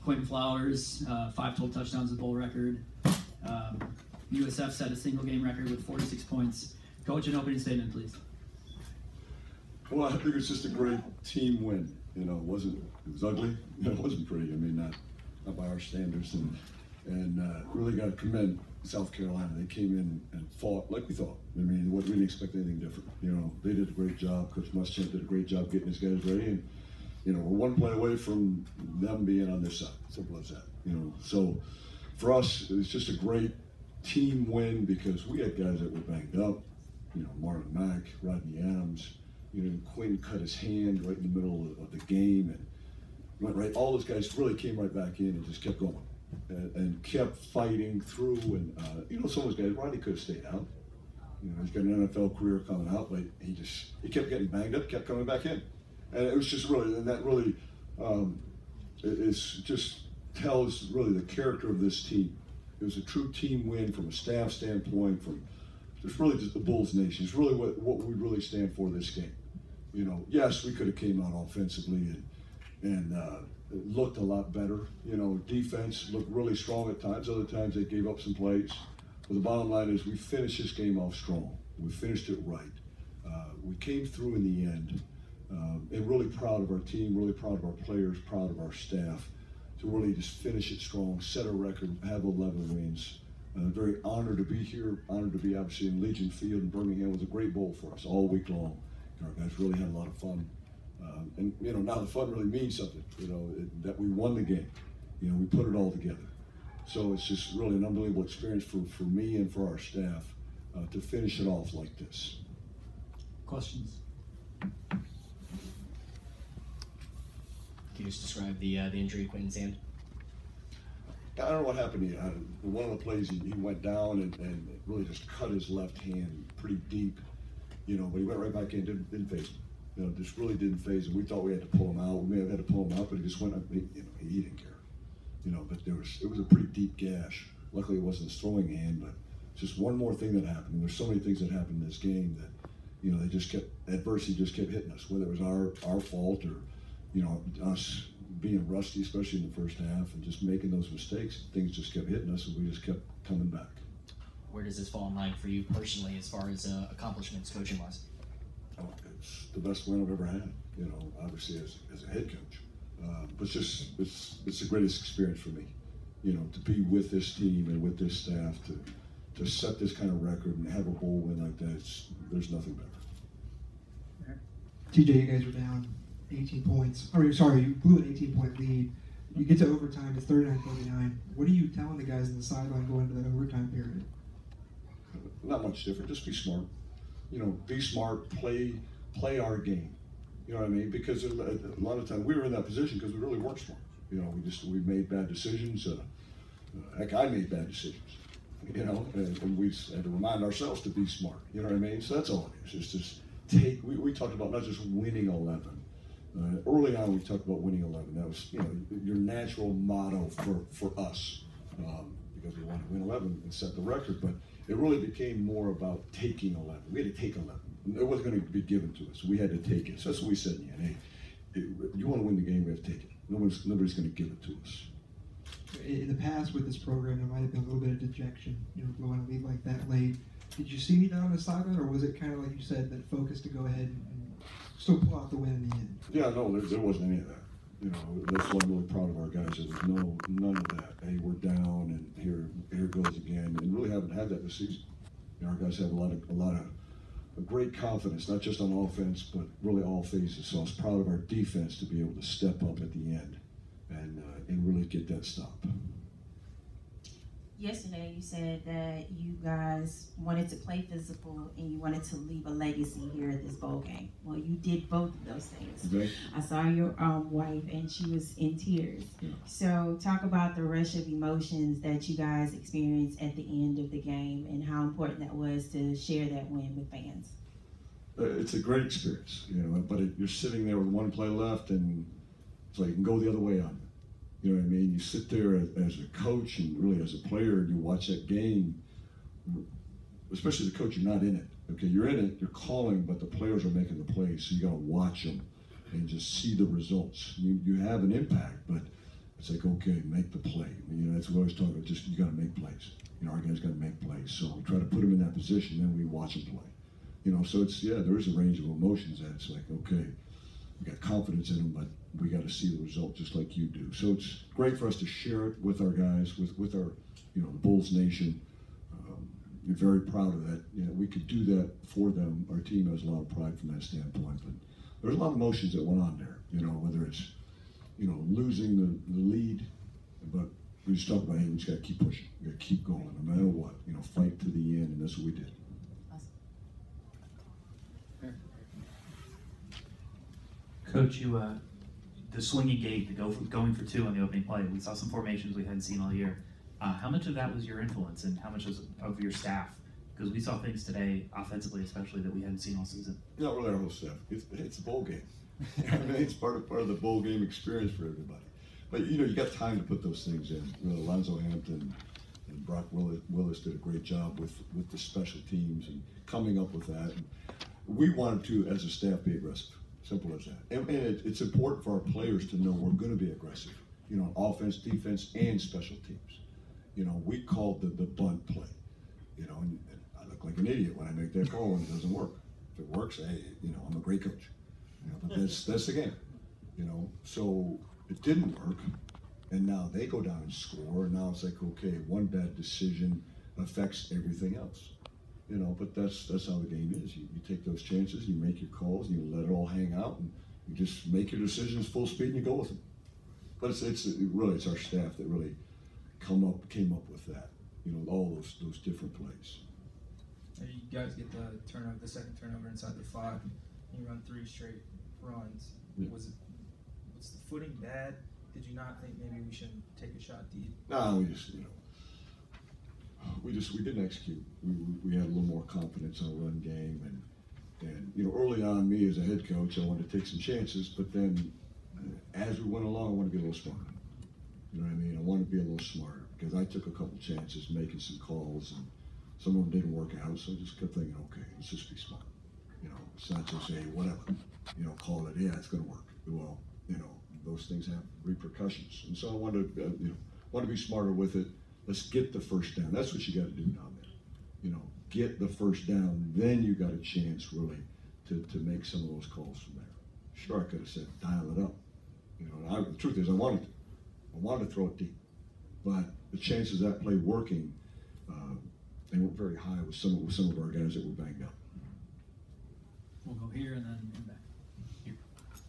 Quentin Flowers, 5 total touchdowns, a bowl record. USF set a single game record with 46 points. Coach, an opening statement, please. Well, I think it's just a great team win. You know, it was ugly. It wasn't pretty. I mean, not by our standards, and really got to commend South Carolina. They came in and fought like we thought. I mean, we didn't expect anything different. You know, they did a great job. Coach Muschamp did a great job getting his guys ready, and you know, we're one play away from them being on their side. Simple as that. You know, so for us, it's just a great team win because we had guys that were banged up. You know, Marlon Mack, Rodney Adams. You know, Quinn cut his hand right in the middle of the game, and went right. All those guys really came right back in and just kept going, and kept fighting through. And you know, some of those guys, Rodney could have stayed out. You know, he's got an NFL career coming out, but he kept getting banged up, kept coming back in, and it was just really, and that really just tells really the character of this team. It was a true team win from a staff standpoint, from just really just the Bulls Nation. It's really what we really stand for this game. You know, yes, we could have came out offensively and it looked a lot better. You know, defense looked really strong at times. Other times they gave up some plays. But the bottom line is we finished this game off strong. We finished it right. We came through in the end. And really proud of our team, really proud of our players, proud of our staff to really just finish it strong, set a record, have 11 wins. Very honored to be here, honored to be obviously in Legion Field in Birmingham. It was a great bowl for us all week long. Our guys really had a lot of fun. And you know, now the fun really means something, you know, that we won the game. You know, we put it all together. So it's just really an unbelievable experience for me and for our staff to finish it off like this. Questions? Can you just describe the injury to Quentin's hand? I don't know what happened to him. One of the plays, he went down and really just cut his left hand pretty deep, you know, but he went right back in, didn't phase him. You know, just really didn't phase him. We thought we had to pull him out. We may have had to pull him out, but he just went up, you know, he didn't care. You know, but it was a pretty deep gash. Luckily it wasn't his throwing hand, but just one more thing that happened. There's so many things that happened in this game that, you know, adversity just kept hitting us, whether it was our fault or, you know, us being rusty, especially in the first half, and just making those mistakes. Things just kept hitting us, and we just kept coming back. Where does this fall in line for you personally, as far as accomplishments coaching-wise? Oh, it's the best win I've ever had. You know, obviously as a head coach, but it's the greatest experience for me. You know, to be with this team and with this staff to set this kind of record and have a bowl win like that. There's nothing better. T.J., you guys were down 18 points. You blew an 18-point lead. You get to overtime, it's 39-39. What are you telling the guys in the sideline going into that overtime period? Not much different. Just be smart. You know, be smart. Play our game. You know what I mean? Because a lot of times we were in that position because we really weren't smart. You know, we made bad decisions. Heck, I made bad decisions. You know, and we had to remind ourselves to be smart. You know what I mean? So that's all it is. It's just we talked about not just winning 11. Early on, we talked about winning 11. That was, you know, your natural motto for us because we wanted to win 11 and set the record. But it really became more about taking 11. We had to take 11. It wasn't going to be given to us. We had to take it. So that's what we said in the end. Hey, you want to win the game, we have to take it. Nobody's going to give it to us. In the past with this program, there might have been a little bit of dejection, you know, blowing a lead like that late. Did you see that on the sideline, or was it kind of like you said, that focus to go ahead and still pull out the win in the end? Yeah, no, there wasn't any of that. You know, that's why I'm really proud of our guys. There was none of that. Hey, we're down, and here goes again. And really haven't had that this season. You know, our guys have a lot of great confidence, not just on offense, but really all phases. So I was proud of our defense to be able to step up at the end and really get that stop. Yesterday you said that you guys wanted to play physical and you wanted to leave a legacy here at this bowl game. Well, you did both of those things. Okay. I saw your wife and she was in tears. Yeah. So talk about the rush of emotions that you guys experienced at the end of the game and how important that was to share that win with fans. It's a great experience, you know, but you're sitting there with one play left and it's like you can go the other way on it. You know what I mean? You sit there as a coach and really as a player and you watch that game, especially as a coach, you're not in it. Okay, you're in it, you're calling, but the players are making the plays, so you got to watch them and just see the results. You have an impact, but It's like, okay, make the play. You know, that's what I was talking about. Just you got to make plays. You know, our guys got to make plays. So we try to put them in that position, then we watch them play. You know, so it's there is a range of emotions that it's like, okay, we got confidence in them, but we got to see the result just like you do. So it's great for us to share it with our guys, with our, you know, the Bulls Nation. We're very proud of that. You know, we could do that for them. Our team has a lot of pride from that standpoint. But there's a lot of emotions that went on there. You know, whether it's, you know, losing the lead, but we just talk about, hey, we just got to keep pushing. We got to keep going, no matter what. You know, fight to the end, and that's what we did. Coach, you the swinging gate, the going for two on the opening play. We saw some formations we hadn't seen all year. How much of that was your influence, and how much was of your staff? Because we saw things today, offensively especially, that we hadn't seen all season. Not really our whole staff. It's a bowl game. I mean, it's part of the bowl game experience for everybody. But you know, you got time to put those things in. You know, Alonzo Hampton and Brock Willis did a great job with the special teams and coming up with that. And we wanted to, as a staff, be aggressive. Simple as that. And it's important for our players to know we're going to be aggressive. You know, offense, defense, and special teams. You know, we called the bunt play. You know, and I look like an idiot when I make that call and it doesn't work. If it works, hey, you know, I'm a great coach. You know, but that's the game. You know, so it didn't work, and now they go down and score. And now it's like, okay, one bad decision affects everything else. You know, but that's how the game is. You take those chances, you make your calls, and you let it all hang out, and you just make your decisions full speed and you go with them. But it's really our staff that really came up with that. You know, all those different plays. You guys get the second turnover inside the 5, and you run 3 straight runs. Yeah. Was the footing bad? Did you not think maybe we shouldn't take a shot deep? No, we didn't execute. We had a little more confidence in our run game, and you know, early on, me as a head coach, I wanted to take some chances, but then as we went along, I wanted to be a little smarter. You know what I mean? I wanted to be a little smarter because I took a couple chances making some calls, and some of them didn't work out, so I just kept thinking, okay, let's just be smart. You know, it's not just say whatever, you know, call it, yeah, it's going to work. Well, you know, those things have repercussions, and so I wanted to be smarter with it. Let's get the first down. That's what you got to do down there. You know, get the first down, then you got a chance really to make some of those calls from there. Sure, I could have said dial it up. You know, the truth is I wanted to throw it deep, but the chances of that play working, they weren't very high with some of our guys that were banged up. We'll go here and then back.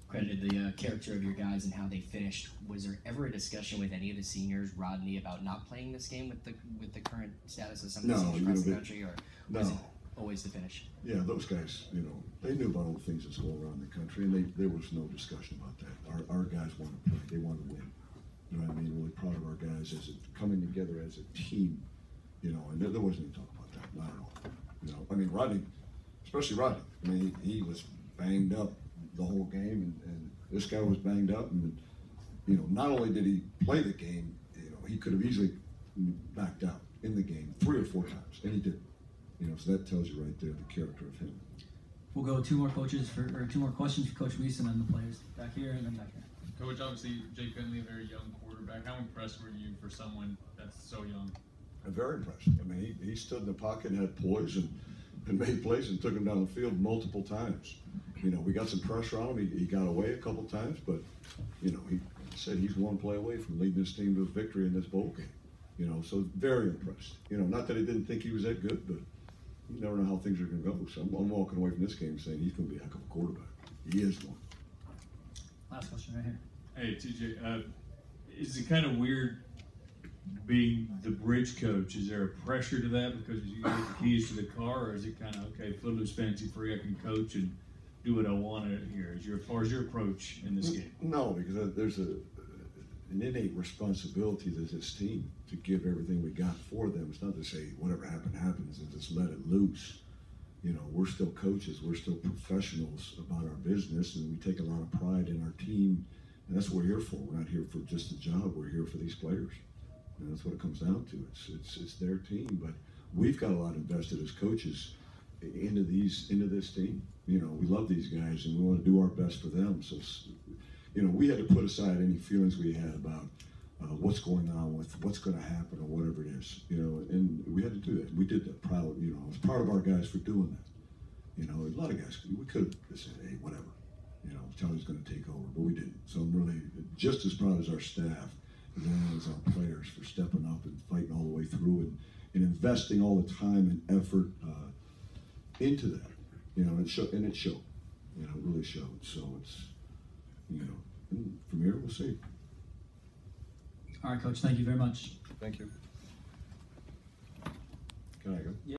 Credited the character of your guys and how they finished. Was there ever a discussion with any of the seniors, Rodney, about not playing this game with the current status of some of the seniors across the country, or was it always the finish? Yeah, those guys, you know, they knew about all the things that's going around the country, and there was no discussion about that. Our guys want to play; they want to win. You know what I mean? Really proud of our guys as coming together as a team. You know, and there wasn't any talk about that, not at all. You know, I mean, Rodney, especially Rodney. I mean, he was banged up the whole game, and this guy was banged up, and you know, not only did he play the game, you know, he could have easily backed out in the game 3 or 4 times, and he didn't. You know, so that tells you right there the character of him. We'll go 2 more questions for Coach Weist and then the players back here and then back here. Coach, obviously Jake Bentley, a very young quarterback. How impressed were you for someone that's so young? I'm very impressed. I mean, he stood in the pocket and had poise and made plays and took him down the field multiple times. You know, we got some pressure on him. He got away a couple times, but, you know, he said he's one play away from leading his team to a victory in this bowl game. You know, so very impressed. You know, not that I didn't think he was that good, but you never know how things are going to go. So I'm walking away from this game saying he's going to be a heck of a quarterback. He is one. Last question right here. Hey, TJ, is it kind of weird being the bridge coach? Is there a pressure to that because you get the keys to the car, or is it kind of, okay, footloose, fancy free, I can coach and do what I want here? As far as your approach in this game? No, because there's an innate responsibility to this team to give everything we got for them. It's not to say whatever happens and just let it loose. You know, we're still coaches, we're still professionals about our business, and we take a lot of pride in our team, and that's what we're here for. We're not here for just a job, we're here for these players. And that's what it comes down to. It's their team, but we've got a lot invested as coaches into this team. You know, we love these guys and we want to do our best for them. So, you know, we had to put aside any feelings we had about what's going on with what's going to happen or whatever it is, you know, and we had to do that. We did that proud, you know, I was proud of our guys for doing that. You know, a lot of guys, we could have said, hey, whatever, you know, Charlie's going to take over, but we didn't. So I'm really just as proud as our staff and then as our players for stepping up and fighting all the way through and investing all the time and effort into that, you know, and it showed, you know, it really showed. So it's, you know, and from here we'll see. All right, Coach, thank you very much. Thank you. Can I go?